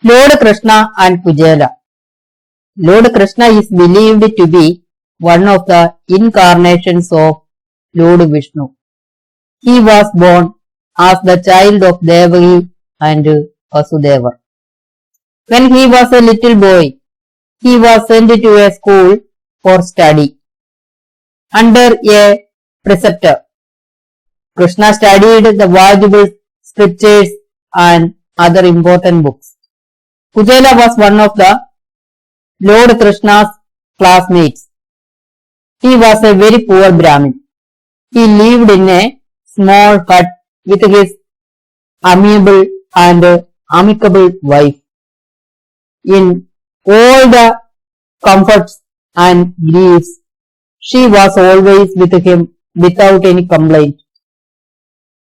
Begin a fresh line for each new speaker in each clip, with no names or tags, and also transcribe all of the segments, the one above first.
Lord Krishna and Kuchela. Lord Krishna is believed to be one of the incarnations of Lord Vishnu. He was born as the child of Devaki and Vasudeva. When he was a little boy, he was sent to a school for study under a preceptor. Krishna studied the valuable scriptures and other important books. Kuchela was one of the Lord Krishna's classmates. He was a very poor Brahmin. He lived in a small hut with his amiable and amicable wife. In all the comforts and griefs, she was always with him without any complaint.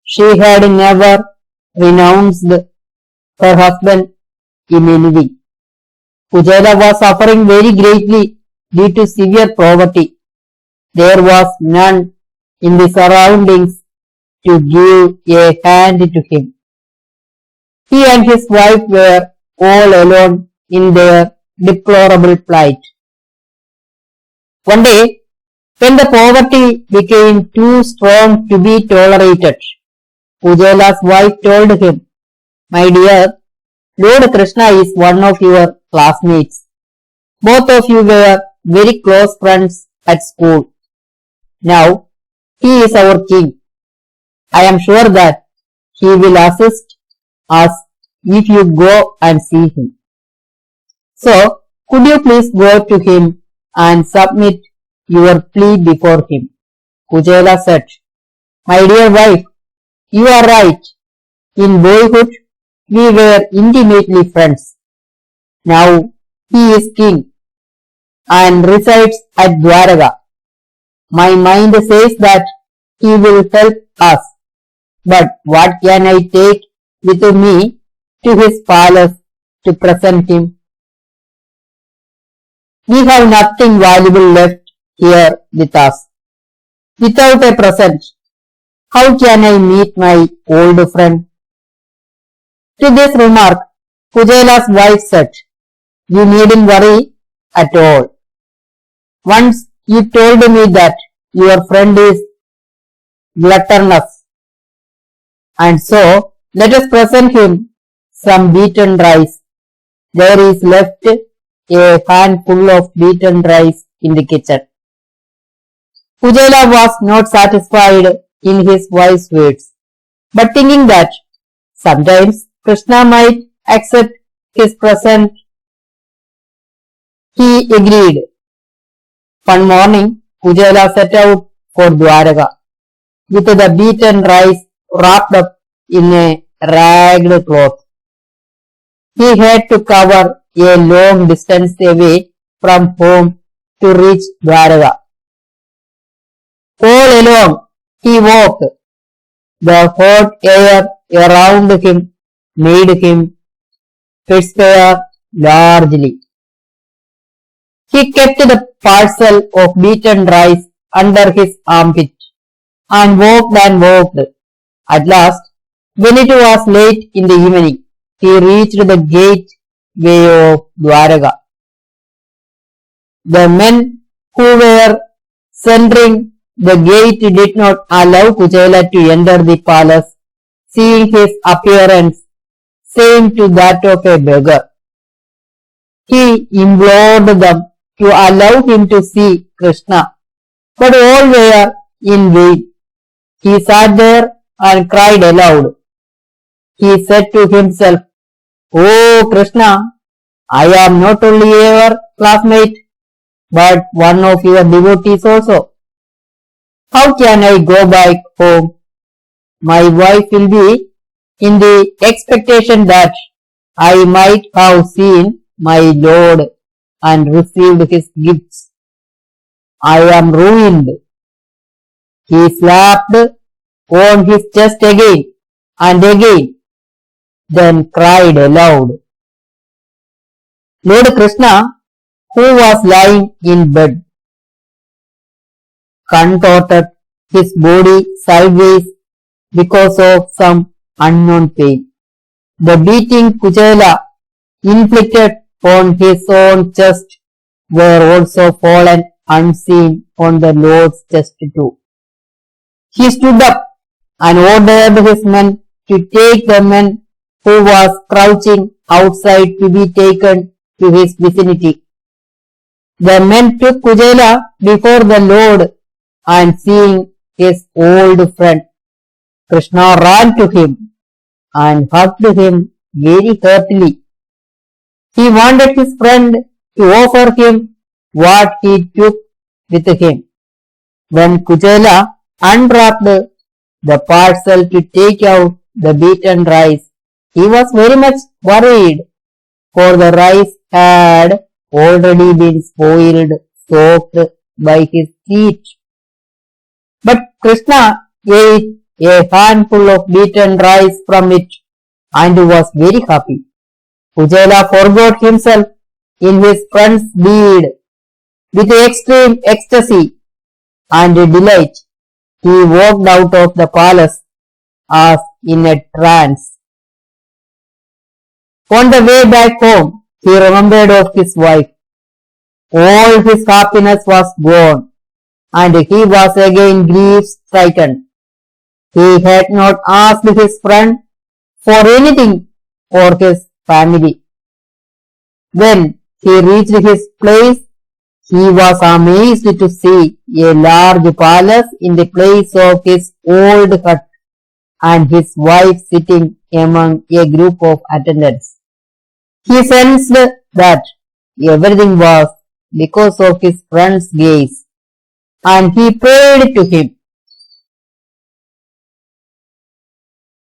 She had never renounced her husband in any way. Kuchela was suffering very greatly due to severe poverty. There was none in the surroundings to give a hand to him. He and his wife were all alone in their deplorable plight. One day, when the poverty became too strong to be tolerated, Kuchela's wife told him, "My dear, Lord Krishna is one of your classmates. Both of you were very close friends at school. Now, he is our king. I am sure that he will assist us if you go and see him. So, could you please go to him and submit your plea before him?" Kuchela said, "My dear wife, you are right. In boyhood, we were intimately friends. Now, he is king and resides at Dwaraka. My mind says that he will help us. But what can I take with me to his palace to present him? We have nothing valuable left here with us. Without a present, how can I meet my old friend?" To this remark, Kuchela's wife said, "You needn't worry at all. Once you told me that your friend is gluttonous, and so let us present him some beaten rice. There is left a handful of beaten rice in the kitchen." Kuchela was not satisfied in his wife's words, but thinking that sometimes Krishna might accept his present, he agreed. One morning, Kuchela set out for Dwaraka with the beaten rice wrapped up in a ragged cloth. He had to cover a long distance away from home to reach Dwaraka. All along he walked. The hot air around him made him perspire largely. He kept the parcel of beaten rice under his armpit and walked and walked. At last, when it was late in the evening, he reached the gateway of Dwaraka. The men who were centering the gate did not allow Kuchela to enter the palace, seeing his appearance same to that of a beggar. He implored them to allow him to see Krishna, but all were in vain. He sat there and cried aloud. He said to himself, "Oh Krishna, I am not only your classmate, but one of your devotees also. How can I go back home? My wife will be in the expectation that I might have seen my Lord and received his gifts. I am ruined." He slapped on his chest again and again, then cried aloud. Lord Krishna, who was lying in bed, contorted his body sideways because of some unknown pain. The beating Kuchela inflicted on his own chest were also fallen unseen on the Lord's chest too. He stood up and ordered his men to take the man who was crouching outside to be taken to his vicinity. The men took Kuchela before the Lord, and seeing his old friend, Krishna ran to him and hugged him very heartily. He wanted his friend to offer him what he took with him. When Kuchela unwrapped the parcel to take out the beaten rice, he was very much worried, for the rice had already been spoiled, soaked by his heat. But Krishna ate a handful of beaten rice from it and was very happy. Kuchela forgot himself in his friend's deed. With extreme ecstasy and delight, he walked out of the palace as in a trance. On the way back home, he remembered of his wife. All his happiness was gone, and he was again grief-stricken. He had not asked his friend for anything for his family. When he reached his place, he was amazed to see a large palace in the place of his old hut, and his wife sitting among a group of attendants. He sensed that everything was because of his friend's gaze, and he prayed to him